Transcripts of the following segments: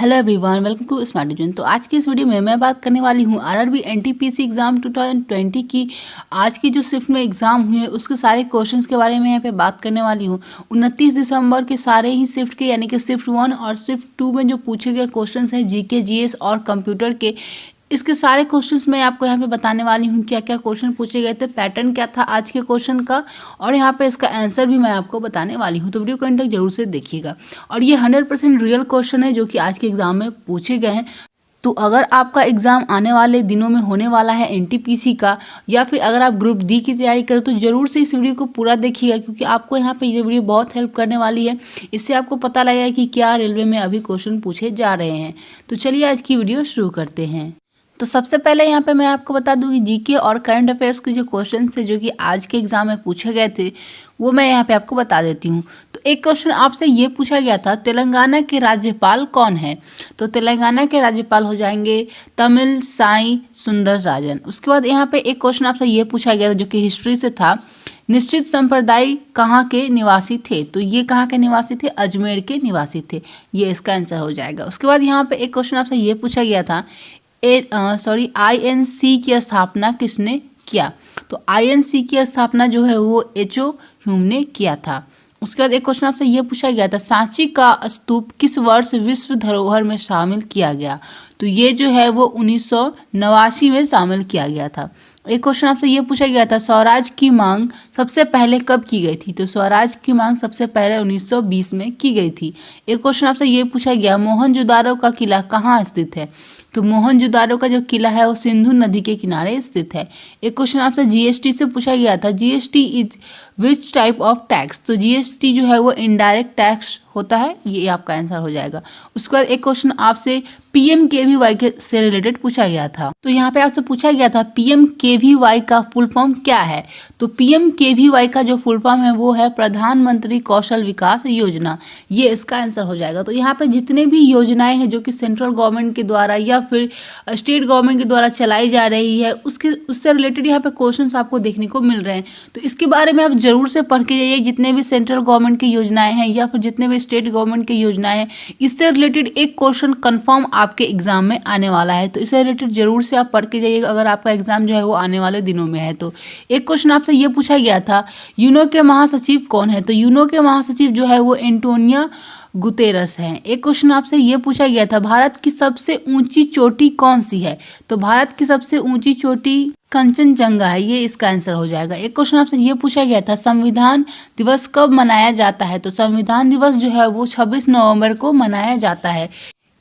Hello everyone, welcome to smart education. तो आज की इस वीडियो में मैं बात करने वाली हूँ आरआरबी एनटीपीसी एग्जाम 2020 की आज की जो शिफ्ट में एग्जाम हुई है उसके सारे क्वेश्चंस के बारे में यहाँ पे बात करने वाली हूँ। 29 दिसंबर के सारे ही शिफ्ट के यानी कि शिफ्ट 1 और शिफ्ट 2 में जो पूछे गए क्वेश्चंस हैं जीके, जीएस और कंप्यूटर के, इसके सारे क्वेश्चंस मैं आपको यहाँ पे बताने वाली हूँ क्या क्या क्वेश्चन पूछे गए थे, पैटर्न क्या था आज के क्वेश्चन का, और यहाँ पे इसका आंसर भी मैं आपको बताने वाली हूँ। तो वीडियो को अंत तक जरूर से देखिएगा। और ये 100% रियल क्वेश्चन है जो कि आज के एग्जाम में पूछे गए हैं। तो अगर आपका एग्जाम आने वाले दिनों में होने वाला है एनटीपीसी का, या फिर अगर आप ग्रुप डी की तैयारी करें, तो जरूर से इस वीडियो को पूरा देखिएगा, क्योंकि आपको यहाँ पे ये वीडियो बहुत हेल्प करने वाली है। इससे आपको पता लगेगा कि क्या रेलवे में अभी क्वेश्चन पूछे जा रहे हैं। तो चलिए आज की वीडियो शुरू करते हैं। तो सबसे पहले यहाँ पे मैं आपको बता दूं कि जीके और करंट अफेयर्स के जो क्वेश्चन थे जो कि आज के एग्जाम में पूछे गए थे वो मैं यहाँ पे आपको बता देती हूँ। तो एक क्वेश्चन आपसे ये पूछा गया था, तेलंगाना के राज्यपाल कौन है? तो तेलंगाना के राज्यपाल हो जाएंगे तमिल साई सुंदरराजन। उसके बाद यहाँ पे एक क्वेश्चन आपसे ये पूछा गया था जो कि हिस्ट्री से था, निश्चित संप्रदाय कहाँ के निवासी थे? तो ये कहाँ के निवासी थे? अजमेर के निवासी थे। ये इसका आंसर हो जाएगा। उसके बाद यहाँ पे एक क्वेश्चन आपसे ये पूछा गया था, आईएनसी की स्थापना किसने किया? तो आईएनसी की स्थापना जो है वो एचओ ह्यूम ने किया था। उसके बाद एक क्वेश्चन आपसे ये पूछा गया था, सांची का स्तूप किस वर्ष विश्व धरोहर में शामिल किया गया? तो ये जो है वो 1989 में शामिल किया गया था। एक क्वेश्चन आपसे ये पूछा गया था, स्वराज की मांग सबसे पहले कब की गई थी? तो स्वराज की मांग सबसे पहले 1920 में की गई थी। एक क्वेश्चन आपसे ये पूछा गया, मोहनजोदारो का किला कहाँ स्थित है? तो मोहनजोदारो का जो किला है वो सिंधु नदी के किनारे स्थित है। एक क्वेश्चन आपसे जीएसटी से पूछा गया था, GST is which type of tax? तो जीएसटी जो है वो इनडायरेक्ट टैक्स होता है। ये आपका आंसर हो जाएगा। उसके बाद एक क्वेश्चन आपसे पीएमकेवीवाई के से रिलेटेड पूछा गया था। तो यहाँ पे आपसे पूछा गया था पीएमकेवीवाई का फुल फॉर्म क्या है? तो पीएमकेवीवाई का जो फुल फॉर्म है वो है प्रधानमंत्री कौशल विकास योजना। ये इसका आंसर हो जाएगा। तो यहाँ पे जितने भी योजनाएं हैं जो कि सेंट्रल गवर्नमेंट के द्वारा या फिर स्टेट गवर्नमेंट के द्वारा चलाई जा रही है उससे रिलेटेड यहाँ पे क्वेश्चन आपको देखने को मिल रहे हैं। तो इसके बारे में आप जरूर से पढ़ के जाइए। जितने भी सेंट्रल गवर्नमेंट की योजनाएं हैं या फिर जितने भी स्टेट गवर्नमेंट की योजनाएं हैं, इससे रिलेटेड एक क्वेश्चन कंफर्म आपके एग्जाम में आने वाला है। तो इससे रिलेटेड जरूर से आप पढ़ के जाइएगा अगर आपका एग्जाम जो है वो आने वाले दिनों में है। तो एक क्वेश्चन आपसे ये पूछा गया था, यूनो के महासचिव कौन है? तो यूनो के महासचिव जो है वो एंटोनियो गुतेरस हैं। एक क्वेश्चन आपसे ये पूछा गया था, भारत की सबसे ऊंची चोटी कौन सी है? तो भारत की सबसे ऊंची चोटी कंचनजंगा है। ये इसका आंसर हो जाएगा। एक क्वेश्चन आपसे ये पूछा गया था, संविधान दिवस कब मनाया जाता है? तो संविधान दिवस जो है वो 26 नवंबर को मनाया जाता है।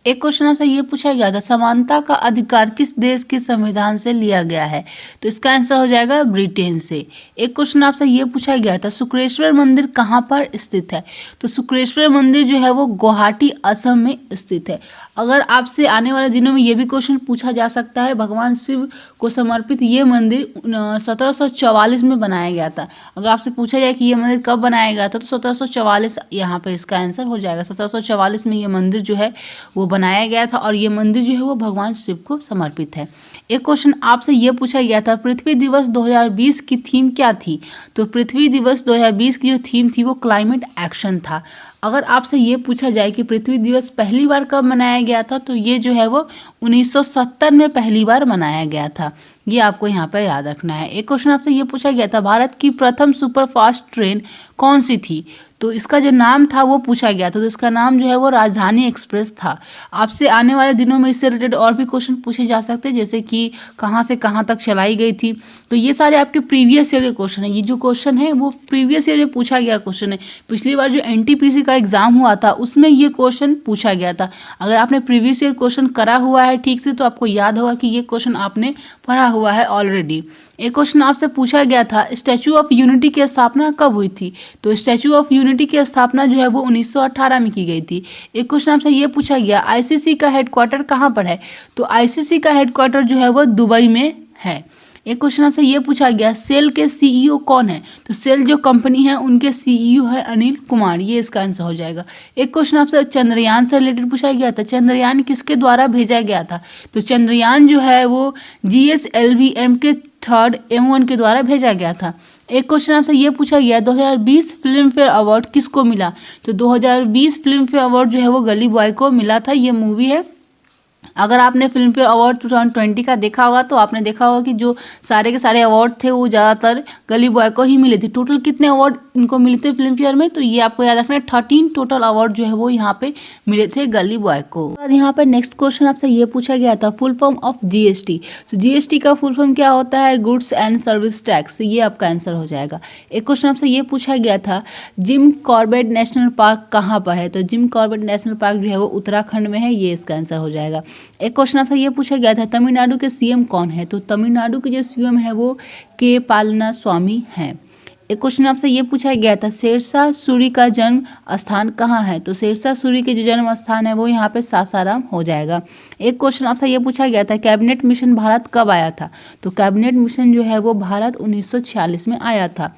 एक क्वेश्चन आपसे ये पूछा गया था, समानता का अधिकार किस देश के संविधान से लिया गया है? तो इसका आंसर हो जाएगा ब्रिटेन से। एक क्वेश्चन आपसे ये पूछा गया था, शुक्रेश्वर मंदिर कहाँ पर स्थित है? तो शुक्रेश्वर मंदिर जो है वो गुवाहाटी असम में स्थित है। अगर आपसे आने वाले दिनों में ये भी क्वेश्चन पूछा जा सकता है, भगवान शिव को समर्पित ये मंदिर 1744 में बनाया गया था। अगर आपसे पूछा जाए कि ये मंदिर कब बनाया गया था तो 1744 यहाँ पे इसका आंसर हो जाएगा। 1744 में ये मंदिर जो है वो बनाया गया था और ये मंदिर जो है वो भगवान शिव को समर्पित है। एक क्वेश्चन आपसे ये पूछा गया था, पृथ्वी दिवस 2020 की थीम क्या थी? तो पृथ्वी दिवस 2020 की जो थीम थी वो क्लाइमेट एक्शन था। अगर आपसे ये पूछा जाए कि पृथ्वी दिवस पहली बार कब मनाया गया था तो ये जो है वो 1970 में पहली बार मनाया गया था। ये आपको यहाँ पर याद रखना है। एक क्वेश्चन आपसे ये पूछा गया था, भारत की प्रथम सुपरफास्ट ट्रेन कौन सी थी? तो इसका जो नाम था वो पूछा गया था। तो इसका नाम जो है वो राजधानी एक्सप्रेस था। आपसे आने वाले दिनों में इससे रिलेटेड और भी क्वेश्चन पूछे जा सकते हैं, जैसे कि कहाँ से कहाँ तक चलाई गई थी। तो ये सारे आपके प्रीवियस ईयर के क्वेश्चन है। ये जो क्वेश्चन है वो प्रीवियस ईयर में पूछा गया क्वेश्चन है। पिछली बार जो एनटीपीसी का एग्जाम हुआ था उसमें ये क्वेश्चन पूछा गया था। अगर आपने प्रीवियस ईयर क्वेश्चन करा हुआ है ठीक से तो आपको याद होगा कि ये क्वेश्चन आपने पढ़ा हुआ है ऑलरेडी। एक क्वेश्चन आपसे पूछा गया था, स्टैचू ऑफ यूनिटी की स्थापना कब हुई थी? तो स्टैचू ऑफ यूनिटी की स्थापना जो है वो 1918 में की गई थी। एक क्वेश्चन आपसे ये पूछा गया, आईसीसी का हेडक्वार्टर कहाँ पर है? तो आईसीसी का हेडक्वार्टर जो है वो दुबई में है। एक क्वेश्चन आपसे ये पूछा गया, सेल के सीईओ कौन है? तो सेल जो कंपनी है उनके सीईओ है अनिल कुमार। ये इसका आंसर हो जाएगा। एक क्वेश्चन आपसे चंद्रयान से रिलेटेड पूछा गया था, चंद्रयान किसके द्वारा भेजा गया था? तो चंद्रयान जो है वो जीएसएलवी के 3rd M1 के द्वारा भेजा गया था। एक क्वेश्चन आपसे ये पूछा गया 2020 फिल्म फेयर अवार्ड किसको मिला। तो 2020 फिल्म फेयर अवार्ड जो है वो गली बॉय को मिला था। ये मूवी है। अगर आपने फिल्म फेयर अवार्ड 2020 का देखा होगा तो आपने देखा होगा कि जो सारे के सारे अवार्ड थे वो ज्यादातर गली बॉय को ही मिले थे। टोटल कितने अवार्ड इनको मिले थे फिल्म फेयर में, तो ये आपको याद रखना है 13 टोटल अवार्ड जो है वो यहाँ पे मिले थे गली बॉय को। यहाँ पे नेक्स्ट क्वेश्चन आपसे ये पूछा गया था फुल फॉर्म ऑफ जीएसटी। तो जीएसटी का फुल फॉर्म क्या होता है, गुड्स एंड सर्विस टैक्स। ये आपका आंसर हो जाएगा। एक क्वेश्चन आपसे ये पूछा गया था जिम कॉर्बेट नेशनल पार्क कहाँ पर है। तो जिम कॉर्बेट नेशनल पार्क जो है वो उत्तराखंड में है। ये इसका आंसर हो जाएगा। एक क्वेश्चन आपसे ये पूछा गया था तमिलनाडु के सीएम कौन है। तो तमिलनाडु के जो सीएम है वो के पालनास्वामी हैं। एक क्वेश्चन आपसे ये पूछा गया था शेरशाह सूरी का जन्म स्थान कहाँ है। तो शेरशाह सूरी के जो जन्म स्थान है वो यहाँ पे सासाराम हो जाएगा। एक क्वेश्चन आपसे ये पूछा गया था कैबिनेट मिशन भारत कब आया था। तो कैबिनेट मिशन जो है वो भारत 1946 में आया था।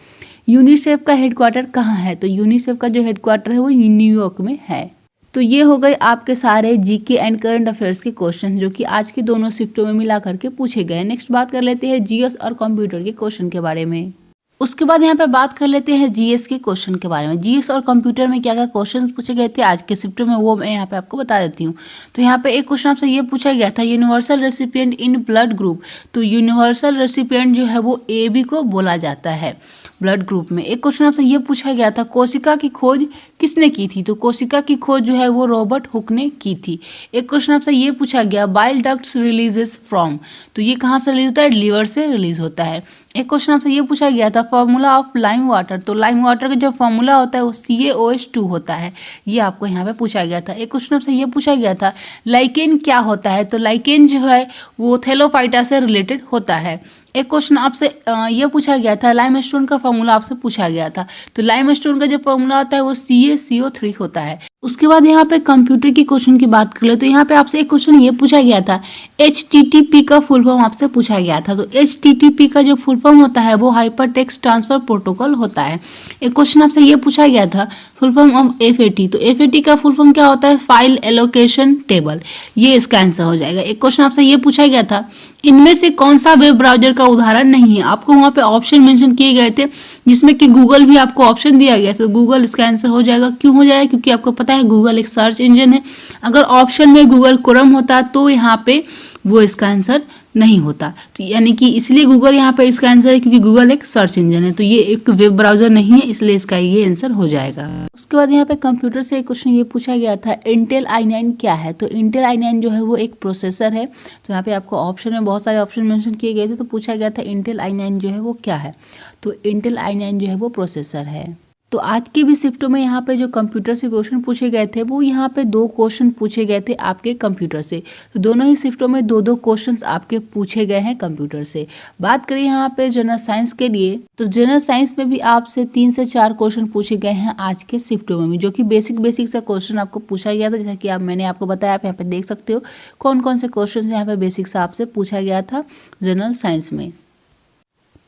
यूनिसेफ का हेडक्वार्टर कहाँ है। तो यूनिसेफ का जो हेडक्वार्टर है वो न्यूयॉर्क में है। तो ये हो गए आपके सारे जीके एंड करंट अफेयर्स के क्वेश्चन जो कि आज की दोनों शिफ्टों में मिला करके पूछे गए। नेक्स्ट बात कर लेते हैं जीएस और कंप्यूटर के क्वेश्चन के बारे में। उसके बाद यहाँ पे बात कर लेते हैं जीएस के क्वेश्चन के बारे में। जीएस और कंप्यूटर में क्या क्या क्वेश्चन पूछे गए थे आज के शिफ्टों में वो मैं यहाँ पे आपको बता देती हूँ। तो यहाँ पे एक क्वेश्चन आपसे ये पूछा गया था universal recipient in blood group. तो यूनिवर्सल रेसिपिएंट जो है वो एबी को बोला जाता है ब्लड ग्रुप में। एक क्वेश्चन आपसे ये पूछा गया था कोशिका की खोज किसने की थी। तो कोशिका की खोज जो है वो रॉबर्ट हुक ने की थी। एक क्वेश्चन आपसे ये पूछा गया बाइल डक्ट्स रिलीजेस फ्रॉम। तो ये कहाँ से रिलीज होता है, लीवर से रिलीज होता है। एक क्वेश्चन आपसे ये पूछा गया था फॉर्मूला ऑफ लाइम वाटर। तो लाइम वाटर का जो फॉर्मूला होता है वो CaOH2 होता है। ये आपको यहाँ पे पूछा गया था। एक क्वेश्चन आपसे ये पूछा गया था लाइकेन क्या होता है। तो लाइकेन जो है वो थैलोफाइटा से रिलेटेड होता है। एक क्वेश्चन आपसे ये पूछा गया था लाइमस्टोन का फॉर्मूला आपसे पूछा गया था। तो लाइमस्टोन का जो फॉर्मूला होता है वो CaCO3 होता है। उसके बाद यहाँ पे कंप्यूटर की क्वेश्चन की बात कर ले तो यहाँ पे आपसे एक क्वेश्चन ये पूछा गया था HTTP का फुल फॉर्म आपसे पूछा गया था। तो HTTP का जो फुल फॉर्म होता है वो हाइपर टेक्स्ट ट्रांसफर प्रोटोकॉल होता है। एक क्वेश्चन आपसे ये पूछा गया था फुल फॉर्म ऑफ FAT। तो FAT का फुल फॉर्म क्या होता है, फाइल एलोकेशन टेबल। ये इसका आंसर हो जाएगा। एक क्वेश्चन आपसे ये पूछा गया था इनमें से कौन सा वेब ब्राउजर का उदाहरण नहीं है। आपको वहां पे ऑप्शन मेंशन किए गए थे जिसमें कि गूगल भी आपको ऑप्शन दिया गया। तो गूगल इसका आंसर हो जाएगा। क्यों हो जाएगा, क्योंकि आपको पता है गूगल एक सर्च इंजन है। अगर ऑप्शन में गूगल क्रोम होता तो यहाँ पे वो इसका आंसर नहीं होता। तो यानी कि इसलिए गूगल यहाँ पे इसका आंसर है क्योंकि गूगल एक सर्च इंजन है। तो ये एक वेब ब्राउजर नहीं है, इसलिए इसका ये आंसर हो जाएगा। उसके बाद यहाँ पे कंप्यूटर से एक क्वेश्चन ये पूछा गया था इंटेल i9 क्या है। तो इंटेल i9 जो है वो एक प्रोसेसर है। तो यहाँ पे आपको ऑप्शन में बहुत सारे ऑप्शन मेंशन किए गए थे। तो पूछा गया था इंटेल i9 जो है वो क्या है। तो इंटेल i9 जो है वो प्रोसेसर है। तो आज की भी शिफ्टों में यहाँ पे जो कंप्यूटर से क्वेश्चन पूछे गए थे वो यहाँ पे 2 क्वेश्चन पूछे गए थे आपके कंप्यूटर से। तो दोनों ही शिफ्टों में 2-2 क्वेश्चंस आपके पूछे गए हैं कंप्यूटर से। बात करें यहाँ पे जनरल साइंस के लिए तो जनरल साइंस में भी आपसे 3 से 4 क्वेश्चन पूछे गए हैं आज के शिफ्टों में भी, जो कि बेसिक सा क्वेश्चन आपको पूछा गया था। जैसा कि मैंने आपको बताया, आप यहाँ पे देख सकते हो कौन कौन से क्वेश्चन यहाँ पे बेसिक से आपसे पूछा गया था जनरल साइंस में।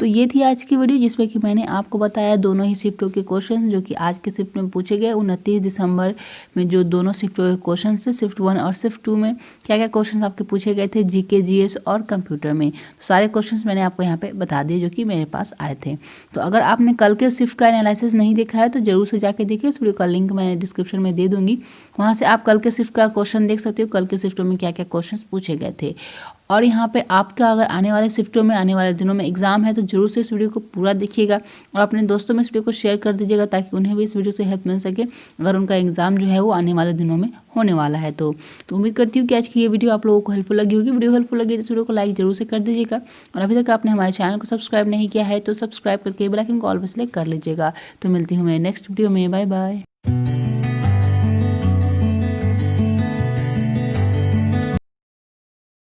तो ये थी आज की वीडियो जिसमें कि मैंने आपको बताया दोनों ही शिफ्टों के क्वेश्चन जो कि आज के शिफ्ट में पूछे गए। 29 दिसंबर में जो दोनों शिफ्टों के क्वेश्चन थे शिफ्ट 1 और शिफ्ट 2 में क्या क्या क्वेश्चन आपके पूछे गए थे जीके जीएस और कंप्यूटर में। तो सारे क्वेश्चन मैंने आपको यहाँ पे बता दिए जो कि मेरे पास आए थे। तो अगर आपने कल के शिफ्ट का एनालिसिस नहीं देखा है तो जरूर से जाके देखिए। इस वीडियो का लिंक मैंने डिस्क्रिप्शन में दे दूंगी, वहाँ से आप कल के शिफ्ट का क्वेश्चन देख सकते हो, कल के शिफ्टों में क्या क्या क्वेश्चन पूछे गए थे। और यहाँ पे आपका अगर आने वाले शिफ्टों में आने वाले दिनों में एग्जाम है तो जरूर से इस वीडियो को पूरा देखिएगा और अपने दोस्तों में इस वीडियो को शेयर कर दीजिएगा ताकि उन्हें भी इस वीडियो से हेल्प मिल सके अगर उनका एग्जाम जो है वो आने वाले दिनों में होने वाला है। तो उम्मीद करती हूँ कि आज की ये वीडियो आप लोगों को हेल्पफुल लगी होगी। वीडियो हेल्पफुल लगी तो इस वीडियो को लाइक जरूर से कर दीजिएगा और अभी तक आपने हमारे चैनल को सब्सक्राइब नहीं किया है तो सब्सक्राइब करके बेल आइकन को ऑल पे सेलेक्ट कर लीजिएगा। तो मिलती हूँ मैं नेक्स्ट वीडियो में। Bye bye.